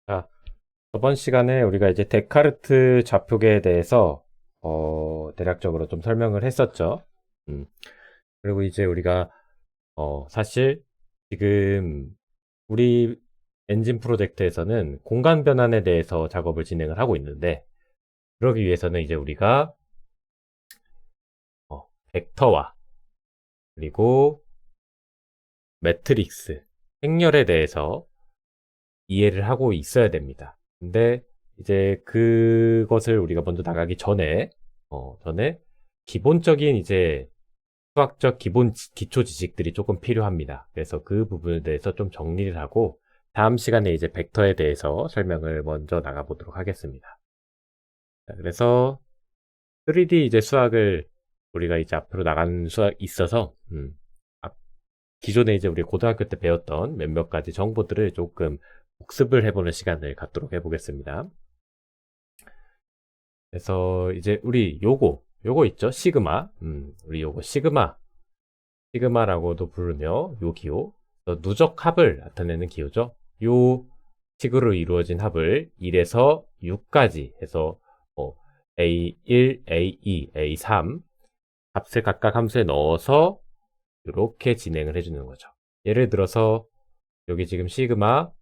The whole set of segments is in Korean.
자, 저번 시간에 우리가 이제 데카르트 좌표계에 대해서 대략적으로 좀 설명을 했었죠. 음, 그리고 이제 우리가 사실 지금 우리 엔진 프로젝트에서는 공간 변환에 대해서 작업을 진행을 하고 있는데, 그러기 위해서는 이제 우리가 벡터와 그리고 매트릭스, 행렬에 대해서 이해를 하고 있어야 됩니다. 근데 이제 그것을 우리가 먼저 나가기 전에, 전에 기본적인 이제 수학적 기본 기초 지식들이 조금 필요합니다. 그래서 그 부분에 대해서 좀 정리를 하고 다음 시간에 이제 벡터에 대해서 설명을 먼저 나가보도록 하겠습니다. 자, 그래서 3D 이제 수학을 우리가 이제 앞으로 나가는 수학이 있어서, 기존에 이제 우리 고등학교 때 배웠던 몇몇 가지 정보들을 조금 복습을 해보는 시간을 갖도록 해보겠습니다. 그래서 이제 우리 요거 있죠? 시그마. 우리 요거 시그마라고도 부르며 요 기호. 누적 합을 나타내는 기호죠. 요 식으로 이루어진 합을 1에서 6까지 해서 A1, A2, A3 값을 각각 함수에 넣어서 이렇게 진행을 해주는 거죠. 예를 들어서 여기 지금 시그마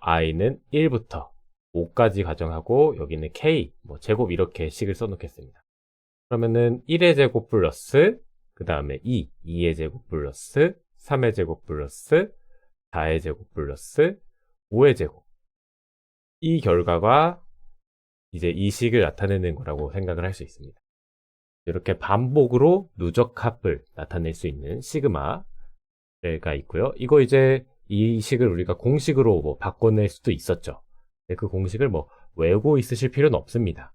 i는 1부터 5까지 가정하고 여기는 k 제곱 이렇게 식을 써놓겠습니다. 그러면은 1의 제곱 플러스 그 다음에 2의 제곱 플러스 3의 제곱 플러스 4의 제곱 플러스 5의 제곱, 이 결과가 이제 이 식을 나타내는 거라고 생각을 할 수 있습니다. 이렇게 반복으로 누적합을 나타낼 수 있는 시그마가 있고요. 이거 이제 이 식을 우리가 공식으로 바꿔낼 수도 있었죠. 그 공식을 외우고 있으실 필요는 없습니다.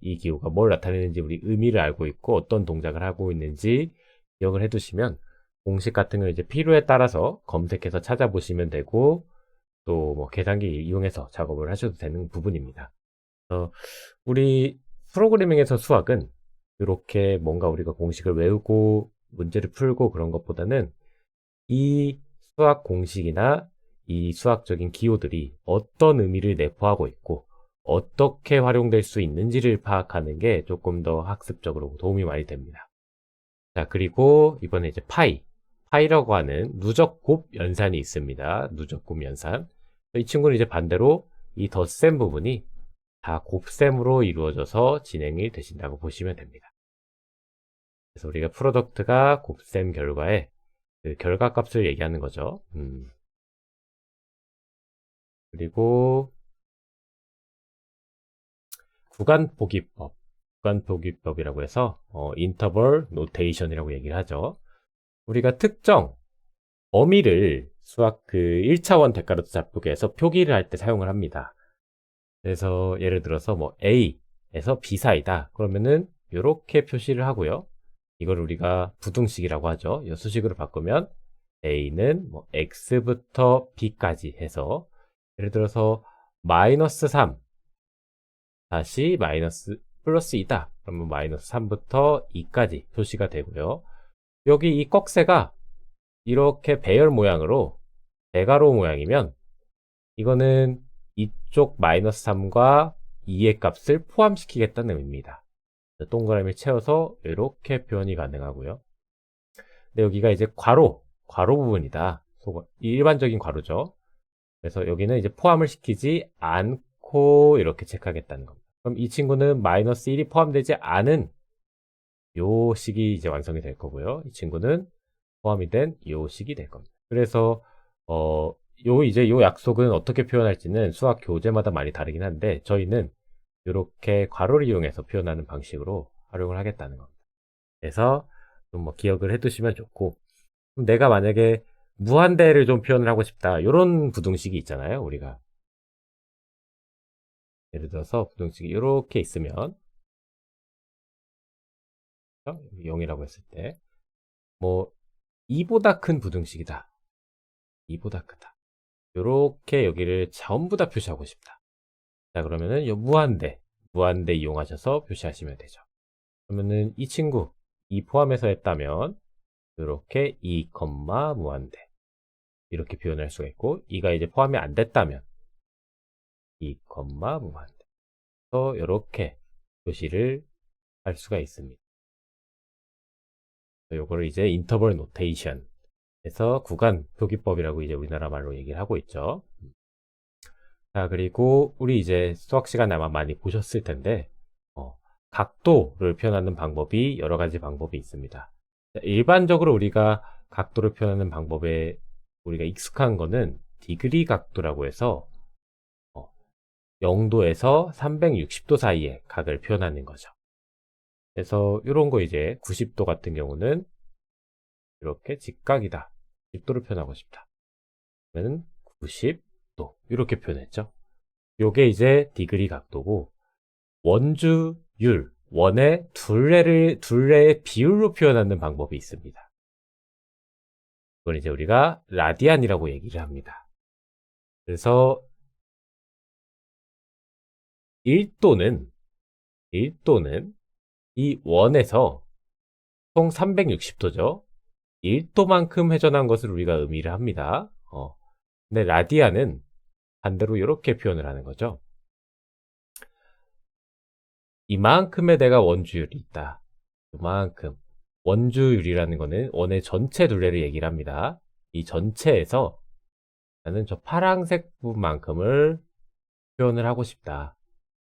이 기호가 뭘 나타내는지 우리 의미를 알고 있고 어떤 동작을 하고 있는지 기억을 해두시면 공식 같은 거 이제 필요에 따라서 검색해서 찾아보시면 되고 또 계산기 이용해서 작업을 하셔도 되는 부분입니다. 우리 프로그래밍에서 수학은 이렇게 뭔가 우리가 공식을 외우고 문제를 풀고 그런 것보다는 이 수학 공식이나 이 수학적인 기호들이 어떤 의미를 내포하고 있고 어떻게 활용될 수 있는지를 파악하는 게 조금 더 학습적으로 도움이 많이 됩니다. 자, 그리고 이번에 이제 파이라고 하는 누적곱 연산이 있습니다. 누적곱 연산. 이 친구는 이제 반대로 이 덧셈 부분이 다 곱셈으로 이루어져서 진행이 되신다고 보시면 됩니다. 그래서 우리가 프로덕트가 곱셈 결과에 그 결과값을 얘기하는 거죠. 그리고 구간포기법이라고 해서 인터벌 노테이션이라고 얘기를 하죠. 우리가 특정 범위를 수학 그 1차원 데카르트 좌표계에서 표기를 할 때 사용을 합니다. 그래서 예를 들어서 A에서 B 사이다. 그러면은 이렇게 표시를 하고요. 이걸 우리가 부등식이라고 하죠. 이 수식으로 바꾸면 A는 X부터 B까지 해서 예를 들어서 마이너스 3 다시 마이너스 플러스 2다. 그러면 마이너스 3부터 2까지 표시가 되고요. 여기 이 꺽쇠가 이렇게 배열 모양으로 대괄호 모양이면 이거는 이쪽 마이너스 3과 2의 값을 포함시키겠다는 의미입니다. 동그라미 채워서 이렇게 표현이 가능하고요. 근데 여기가 이제 괄호 부분이다. 일반적인 괄호죠. 그래서 여기는 이제 포함을 시키지 않고 이렇게 체크하겠다는 겁니다. 그럼 이 친구는 마이너스 1이 포함되지 않은 요 식이 이제 완성이 될 거고요. 이 친구는 포함이 된 요 식이 될 겁니다. 그래서 요 약속은 어떻게 표현할지는 수학 교재마다 많이 다르긴 한데 저희는 이렇게 괄호를 이용해서 표현하는 방식으로 활용을 하겠다는 겁니다. 그래서 좀 기억을 해두시면 좋고, 그럼 내가 만약에 무한대를 좀 표현을 하고 싶다. 이런 부등식이 있잖아요, 우리가. 예를 들어서 부등식이 이렇게 있으면 0이라고 했을 때 2보다 큰 부등식이다. 2보다 크다. 이렇게 여기를 전부 다 표시하고 싶다. 자, 그러면은 이 무한대 이용하셔서 표시하시면 되죠. 그러면은 이 친구 2 포함해서 했다면 이렇게 2, 무한대. 이렇게 표현할 수가 있고 2가 이제 포함이 안 됐다면 2, 무한대. 그래서 이렇게 표시를 할 수가 있습니다. 요거를 이제 인터벌 노테이션 에서 구간 표기법이라고 이제 우리나라 말로 얘기를 하고 있죠. 자, 그리고 우리 이제 수학 시간에 아마 많이 보셨을 텐데 각도를 표현하는 방법이 여러 가지 방법이 있습니다. 자, 일반적으로 우리가 각도를 표현하는 방법에 우리가 익숙한 거는 디그리 각도라고 해서 0도에서 360도 사이의 각을 표현하는 거죠. 그래서 이런 거 이제 90도 같은 경우는 이렇게 직각이다. 90도를 표현하고 싶다. 그러면 90도 이렇게 표현했죠. 요게 이제 디그리 각도고 원주율, 원의 둘레의 비율로 표현하는 방법이 있습니다. 그걸 이제 우리가 라디안이라고 얘기를 합니다. 그래서 1도는 이 원에서 총 360도죠. 1도만큼 회전한 것을 우리가 의미를 합니다. 근데 라디안은 반대로 이렇게 표현을 하는 거죠. 이만큼의 내가 원주율이 있다. 이만큼. 원주율이라는 거는 원의 전체 둘레를 얘기를 합니다. 이 전체에서 나는 저 파란색 부분만큼을 표현을 하고 싶다.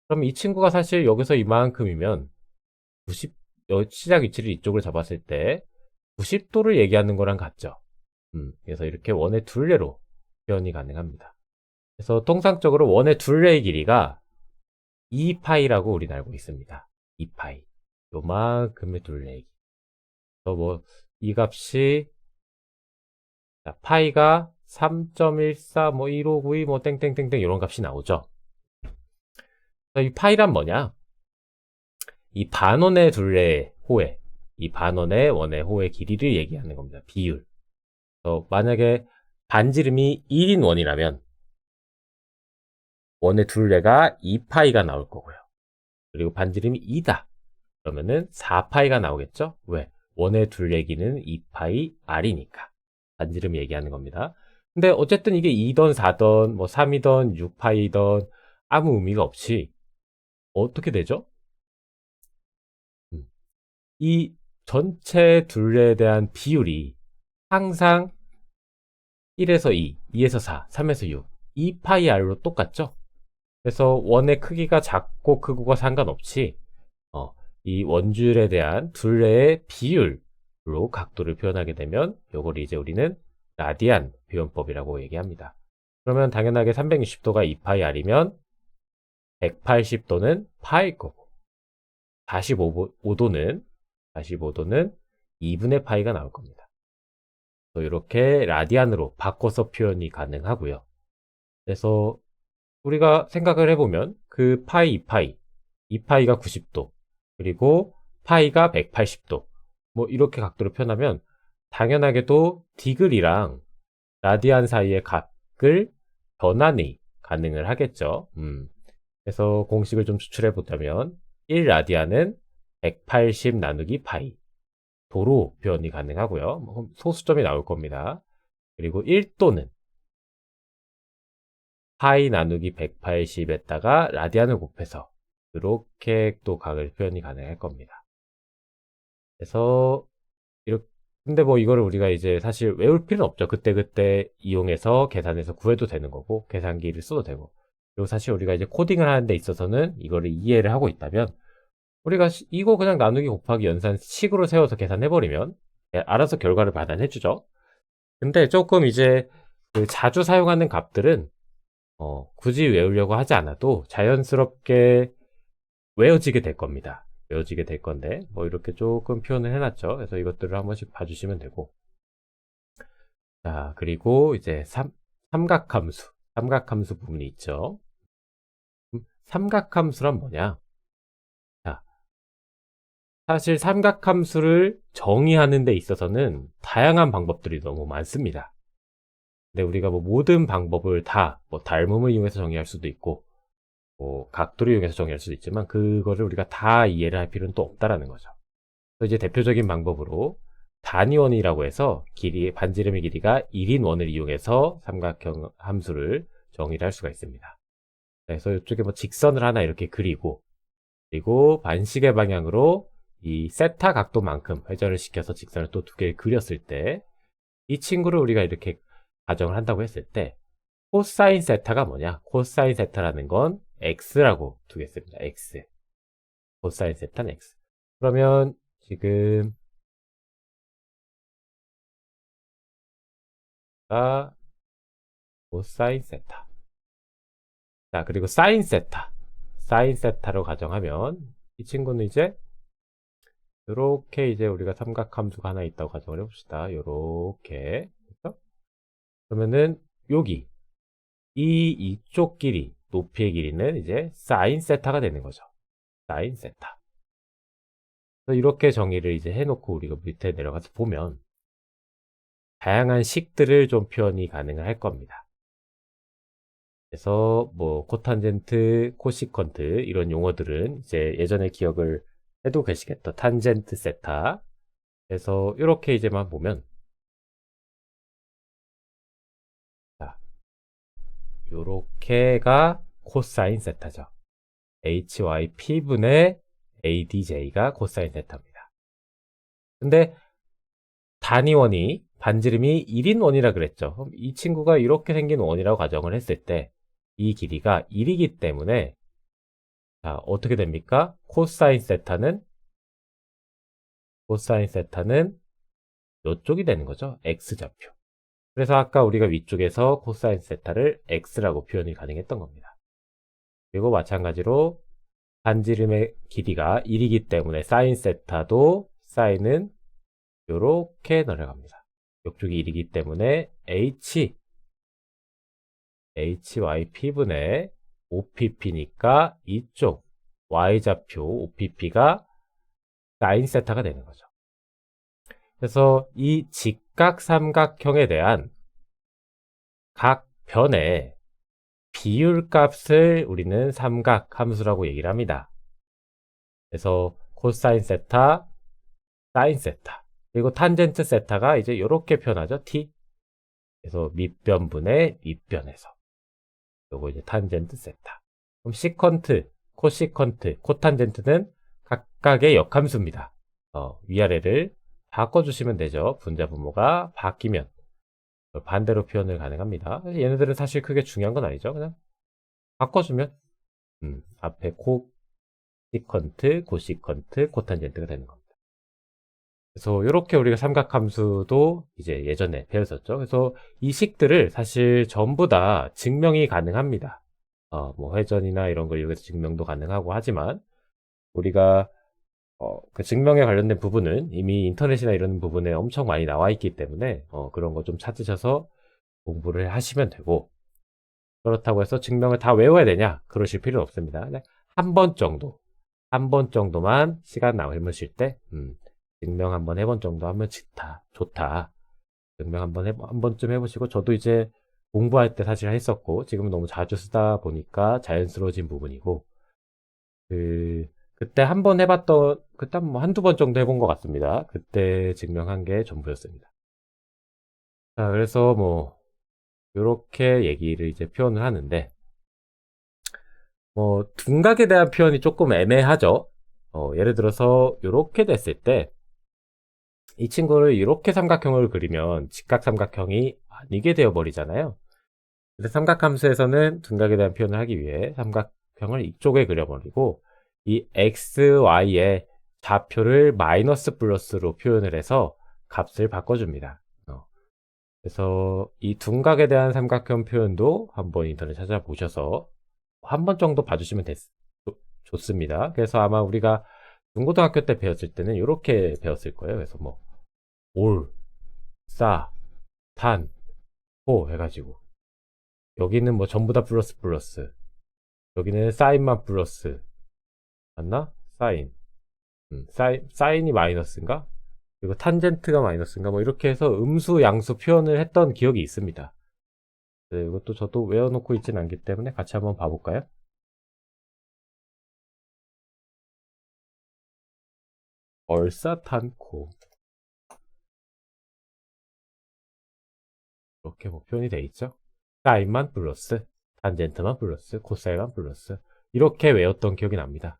그럼 이 친구가 사실 여기서 이만큼이면 시작 위치를 이쪽을 잡았을 때 90도를 얘기하는 거랑 같죠. 그래서 이렇게 원의 둘레로 표현이 가능합니다. 그래서 통상적으로 원의 둘레의 길이가 2파이라고 우리는 알고 있습니다. 2파이. 요만큼의 둘레의 길이. 그래서 이 값이 파이가 3.14 1592 땡땡땡땡 이런 값이 나오죠. 이 파이란 뭐냐? 이 반원의 둘레의 호의, 이 반원의 원의 호의 길이를 얘기하는 겁니다. 비율. 만약에 반지름이 1인 원이라면 원의 둘레가 2파이가 나올 거고요. 그리고 반지름이 2다. 그러면은 4파이가 나오겠죠? 왜? 원의 둘레기는 2파이 R이니까. 반지름 얘기하는 겁니다. 근데 어쨌든 이게 2던 4던 3이던 6파이던 아무 의미가 없이 어떻게 되죠? 이 전체 둘레에 대한 비율이 항상 1에서 2, 2에서 4, 3에서 6, 2파이 R로 똑같죠? 그래서 원의 크기가 작고 크고가 상관없이 이 원주율에 대한 둘레의 비율로 각도를 표현하게 되면 이걸 이제 우리는 라디안 표현법이라고 얘기합니다. 그러면 당연하게 360도가 2파이 R이면 180도는 파일 거고 45도는 2분의 파이가 나올 겁니다. 이렇게 라디안으로 바꿔서 표현이 가능하고요. 그래서 우리가 생각을 해보면 그 파이 2파이가 90도 그리고 파이가 180도 이렇게 각도로 표현하면 당연하게도 디글이랑 라디안 사이의 각을 변환이 가능을 하겠죠. 그래서 공식을 좀 추출해 보자면 1라디안은 180 나누기 파이 도로 표현이 가능하고요. 소수점이 나올 겁니다. 그리고 1도는 파이 나누기 180에다가 라디안을 곱해서 이렇게 또 각을 표현이 가능할 겁니다. 그래서 이렇게 근데 이거를 우리가 이제 사실 외울 필요는 없죠. 그때그때 이용해서 계산해서 구해도 되는 거고 계산기를 써도 되고 그리고 사실 우리가 이제 코딩을 하는 데 있어서는 이거를 이해를 하고 있다면 우리가 이거 그냥 나누기 곱하기 연산 식으로 세워서 계산해버리면 알아서 결과를 받아내주죠. 근데 조금 이제 그 자주 사용하는 값들은 굳이 외우려고 하지 않아도 자연스럽게 외워지게 될 겁니다. 외워지게 될 건데 이렇게 조금 표현을 해놨죠. 그래서 이것들을 한 번씩 봐주시면 되고 자 그리고 이제 삼각함수 부분이 있죠. 삼각함수란 뭐냐? 자, 사실 삼각함수를 정의하는 데 있어서는 다양한 방법들이 너무 많습니다. 근데 우리가 모든 방법을 다 닮음을 이용해서 정의할 수도 있고 각도를 이용해서 정의할 수도 있지만 그거를 우리가 다 이해를 할 필요는 또 없다라는 거죠. 그래서 이제 대표적인 방법으로 단위원이라고 해서 반지름의 길이가 1인 원을 이용해서 삼각형 함수를 정의를 할 수가 있습니다. 그래서 이쪽에 뭐 직선을 하나 이렇게 그리고, 그리고 반시계 방향으로 이 세타 각도만큼 회전을 시켜서 직선을 또 두 개 그렸을 때, 이 친구를 우리가 이렇게 가정을 한다고 했을 때, 코사인 세타가 뭐냐? 코사인 세타라는 건 x라고 두겠습니다. x. 코사인 세타는 x. 그러면 지금 코사인 세타. 자, 그리고 사인 세타. 사인 세타로 가정하면 이 친구는 이제 요렇게 이제 우리가 삼각함수가 하나 있다고 가정을 해봅시다. 요렇게. 그렇죠? 그러면은 여기 이쪽 길이, 높이의 길이는 이제 사인 세타가 되는 거죠. 사인 세타. 그래서 이렇게 정의를 이제 해놓고 우리가 밑에 내려가서 보면 다양한 식들을 좀 표현이 가능할 겁니다. 그래서 뭐 코탄젠트, 코시컨트 이런 용어들은 이제 예전에 기억을 해도 계시겠다. 탄젠트 세타. 그래서 이렇게 이제만 보면, 자, 요렇게가 코사인 세타죠. hyp분의 adj가 코사인 세타입니다. 근데 단위원이 반지름이 1인 원이라 그랬죠. 그럼 이 친구가 이렇게 생긴 원이라고 가정을 했을 때 이 길이가 1이기 때문에, 자, 어떻게 됩니까? 코사인 세타는 이쪽이 되는 거죠. x좌표. 그래서 아까 우리가 위쪽에서 코사인 세타를 x라고 표현이 가능했던 겁니다. 그리고 마찬가지로 반지름의 길이가 1이기 때문에 사인 세타도 사인은 이렇게 내려갑니다. 옆쪽이 1이기 때문에 hyp분의 OPP니까 이쪽 y좌표 OPP가 사인 세타가 되는 거죠. 그래서 이 직각삼각형에 대한 각 변의 비율값을 우리는 삼각함수라고 얘기를 합니다. 그래서 코사인 세타, 사인 세타, 그리고 탄젠트 세타가 이제 이렇게 표현하죠. t. 그래서 밑변분의 밑변에서. 요거 이제 탄젠트 세타. 그럼 시컨트, 코시컨트, 코탄젠트는 각각의 역함수입니다. 위아래를 바꿔주시면 되죠. 분자 분모가 바뀌면 반대로 표현을 가능합니다. 얘네들은 사실 크게 중요한 건 아니죠. 그냥 바꿔주면 앞에 코시컨트, 코시컨트, 코탄젠트가 되는 겁니다. 그래서 이렇게 우리가 삼각함수도 이제 예전에 배웠었죠. 그래서 이 식들을 사실 전부 다 증명이 가능합니다. 뭐 회전이나 이런 걸 이용해서 증명도 가능하고 하지만 우리가 그 증명에 관련된 부분은 이미 인터넷이나 이런 부분에 엄청 많이 나와 있기 때문에 그런 거 좀 찾으셔서 공부를 하시면 되고, 그렇다고 해서 증명을 다 외워야 되냐? 그러실 필요는 없습니다. 그냥 한 번 정도만 시간 남으실 때 증명 한번 해본 정도 하면 좋다. 증명 한 번쯤 해보시고, 저도 이제 공부할 때 사실 했었고, 지금은 너무 자주 쓰다 보니까 자연스러워진 부분이고, 그때 한 번 해봤던, 그때 뭐 한두 번 정도 해본 것 같습니다. 그때 증명한 게 전부였습니다. 자, 그래서 뭐, 요렇게 얘기를 이제 표현을 하는데, 뭐, 둔각에 대한 표현이 조금 애매하죠? 예를 들어서, 요렇게 됐을 때, 이 친구를 이렇게 삼각형을 그리면 직각삼각형이 아니게 되어버리잖아요. 그래서 삼각함수에서는 둔각에 대한 표현을 하기 위해 삼각형을 이쪽에 그려버리고 이 x, y의 좌표를 마이너스 플러스로 표현을 해서 값을 바꿔줍니다. 그래서 이 둔각에 대한 삼각형 표현도 한번 인터넷 찾아보셔서 한 번 정도 봐주시면 좋습니다. 그래서 아마 우리가 중고등학교 때 배웠을 때는 이렇게 배웠을 거예요. 그래서 뭐 올, 싸, 탄, 호 해가지고 여기는 뭐 전부 다 플러스 여기는 사인만 플러스 맞나? 사인이 마이너스인가? 그리고 탄젠트가 마이너스인가? 뭐 이렇게 해서 음수 양수 표현을 했던 기억이 있습니다. 네, 이것도 저도 외워놓고 있진 않기 때문에 같이 한번 봐볼까요? 얼싸탄코 이렇게 뭐 표현이 돼 있죠. 사인만 플러스, 탄젠트만 플러스, 코사인만 플러스. 이렇게 외웠던 기억이 납니다.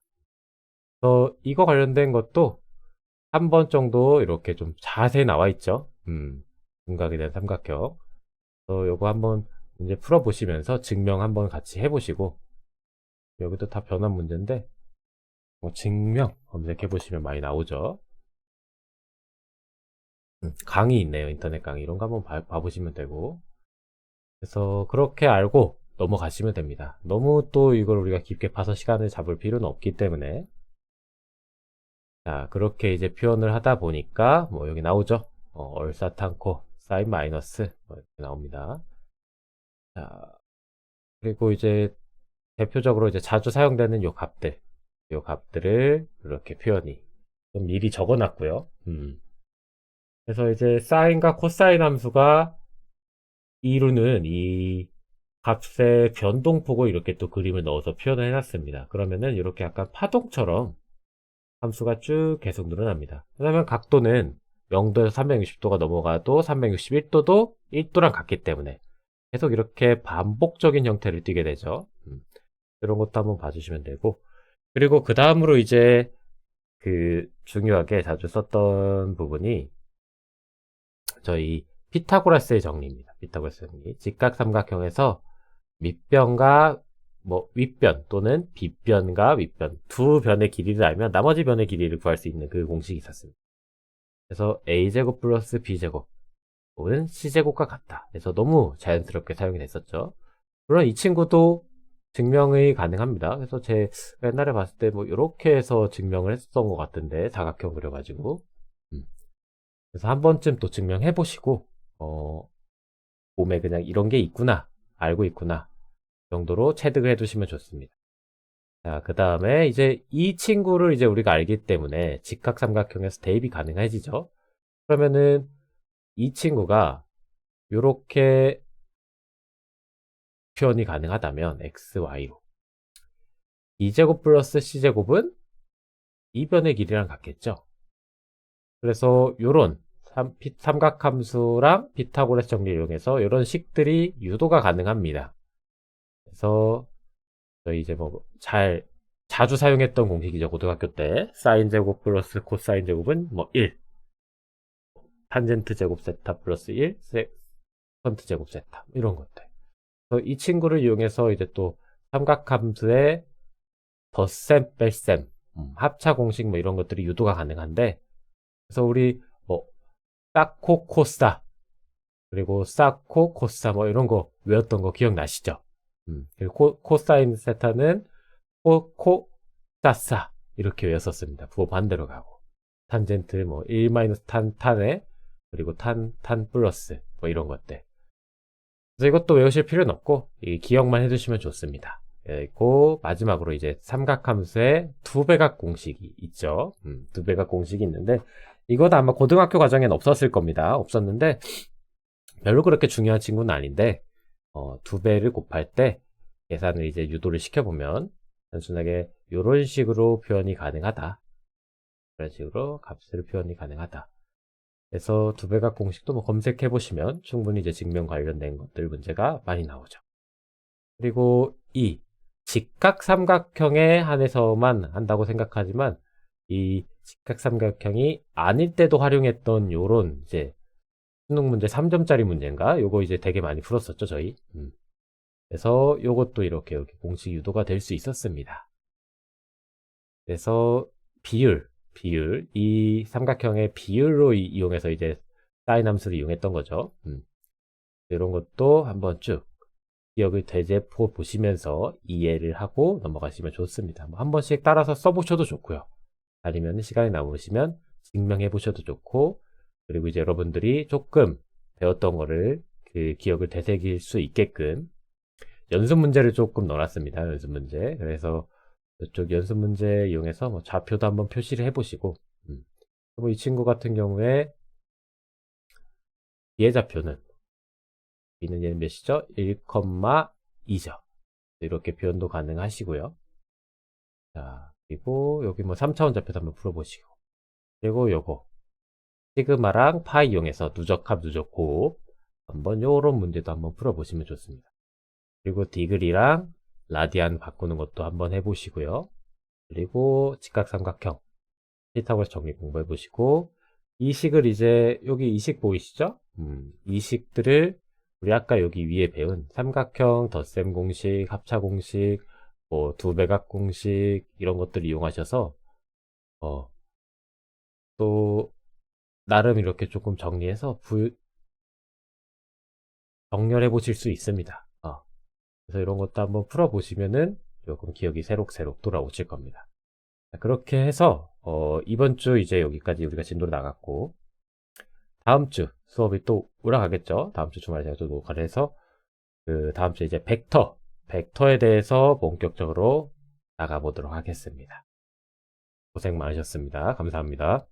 이거 관련된 것도 한 번 정도 이렇게 좀 자세히 나와 있죠. 분각에 대한 삼각형. 요거 한번 문제 풀어보시면서 증명 한번 같이 해보시고, 여기도 다 변환 문제인데, 증명 검색해보시면 많이 나오죠. 강의 있네요. 인터넷 강의. 이런 거 한번 봐보시면 되고. 그래서 그렇게 알고 넘어가시면 됩니다. 너무 또 이걸 우리가 깊게 파서 시간을 잡을 필요는 없기 때문에. 자, 그렇게 이제 표현을 하다 보니까, 뭐 여기 나오죠. 얼사탄코, 사인 마이너스, 뭐 이렇게 나옵니다. 자, 그리고 이제 대표적으로 이제 자주 사용되는 요 값들을 이렇게 표현이 좀 미리 적어 놨고요. 그래서 이제 사인과 코사인 함수가 이루는 이 값의 변동폭을 이렇게 또 그림을 넣어서 표현을 해놨습니다. 그러면은 이렇게 약간 파동처럼 함수가 쭉 계속 늘어납니다. 왜냐면 각도는 0도에서 360도가 넘어가도 361도도 1도랑 같기 때문에 계속 이렇게 반복적인 형태를 띠게 되죠. 이런 것도 한번 봐주시면 되고, 그리고 그 다음으로 이제 그 중요하게 자주 썼던 부분이 저희 피타고라스의 정리입니다. 피타고라스의 정리. 직각삼각형에서 밑변과 뭐 윗변 또는 빗변과 윗변 두 변의 길이를 알면 나머지 변의 길이를 구할 수 있는 그 공식이 있었습니다. 그래서 a제곱 플러스 b제곱 혹은 c제곱과 같다. 그래서 너무 자연스럽게 사용이 됐었죠. 물론 이 친구도 증명이 가능합니다. 그래서 제 옛날에 봤을 때 뭐 이렇게 해서 증명을 했었던 것 같은데 사각형 그려가지고 그래서 한 번쯤 또 증명해 보시고 몸에 그냥 이런 게 있구나 알고 있구나 정도로 체득을 해두시면 좋습니다. 자, 그 다음에 이제 이 친구를 이제 우리가 알기 때문에 직각삼각형에서 대입이 가능해지죠. 그러면은 이 친구가 이렇게 표현이 가능하다면 x, y로 B제곱 플러스 C제곱은 이 변의 길이랑 같겠죠. 그래서 요런 삼각함수랑 피타고라스 정리를 이용해서 이런 식들이 유도가 가능합니다. 그래서 저희 이제 뭐 자주 사용했던 공식이죠. 고등학교 때 사인 제곱 플러스 코사인 제곱은 뭐 1, 탄젠트 제곱 세타 플러스 1, 세컨트 제곱 세타 이런 것들. 그래서 이 친구를 이용해서 이제 또 삼각함수의 덧셈, 뺄셈, 합차 공식 뭐 이런 것들이 유도가 가능한데, 그래서 우리 뭐 사코 코사 그리고 사코 코사 뭐 이런 거 외웠던 거 기억나시죠? 그리고 코사인 세타는 코 사사 이렇게 외웠었습니다. 부호 반대로 가고 탄젠트 뭐 1 마이너스 탄에 그리고 탄 플러스 뭐 이런 것들. 그래서 이것도 외우실 필요는 없고 기억만 해두시면 좋습니다. 그리고 마지막으로 이제 삼각함수의 두배각 공식이 있죠. 두배각 공식이 있는데 이것도 아마 고등학교 과정엔 없었을 겁니다. 없었는데 별로 그렇게 중요한 친구는 아닌데 두 배를 곱할 때 계산을 이제 유도를 시켜보면 단순하게 이런 식으로 표현이 가능하다. 이런 식으로 값을 표현이 가능하다. 그래서 두배각 공식도 뭐 검색해 보시면 충분히 이제 증명 관련된 것들 문제가 많이 나오죠. 그리고 이 직각삼각형에 한해서만 한다고 생각하지만 이 직각삼각형이 아닐 때도 활용했던 요런 이제 수능 문제 3점짜리 문제인가? 요거 이제 되게 많이 풀었었죠, 저희. 그래서 요것도 이렇게 공식 유도가 될 수 있었습니다. 그래서 비율, 이 삼각형의 비율로 이용해서 이제 사인 함수를 이용했던 거죠. 이런 것도 한번 쭉 기억을 되짚어 보시면서 이해를 하고 넘어가시면 좋습니다. 뭐 한 번씩 따라서 써보셔도 좋고요. 아니면 시간이 남으시면 증명해 보셔도 좋고, 그리고 이제 여러분들이 조금 배웠던 거를 그 기억을 되새길 수 있게끔 연습 문제를 조금 넣어놨습니다. 연습 문제. 그래서 이쪽 연습 문제 이용해서 뭐 좌표도 한번 표시를 해보시고, 뭐 이 친구 같은 경우에 얘 좌표는 얘는 몇이죠? 1,2죠. 이렇게 표현도 가능하시고요. 자, 그리고 여기 뭐 3차원 좌표도 한번 풀어보시고, 그리고 요거 시그마랑 파이 이용해서 누적합, 누적곱, 한번 요런 문제도 한번 풀어보시면 좋습니다. 그리고 디그리랑 라디안 바꾸는 것도 한번 해보시고요. 그리고 직각삼각형 피타고라스 정리 공부해보시고 이 식을 이제 여기 이 식 보이시죠? 이 식들을 우리 아까 여기 위에 배운 삼각형, 덧셈 공식, 합차 공식, 뭐 두배각 공식 이런 것들 이용하셔서 또 나름 이렇게 조금 정리해서 정렬해 보실 수 있습니다. 그래서 이런 것도 한번 풀어보시면은 조금 기억이 새록새록 돌아오실 겁니다. 그렇게 해서 이번 주 이제 여기까지 우리가 진도로 나갔고 다음 주 수업이 또 올라가겠죠. 다음 주 주말에 제가 또 녹화를 해서 그 다음 주 이제 벡터에 대해서 본격적으로 나가보도록 하겠습니다. 고생 많으셨습니다. 감사합니다.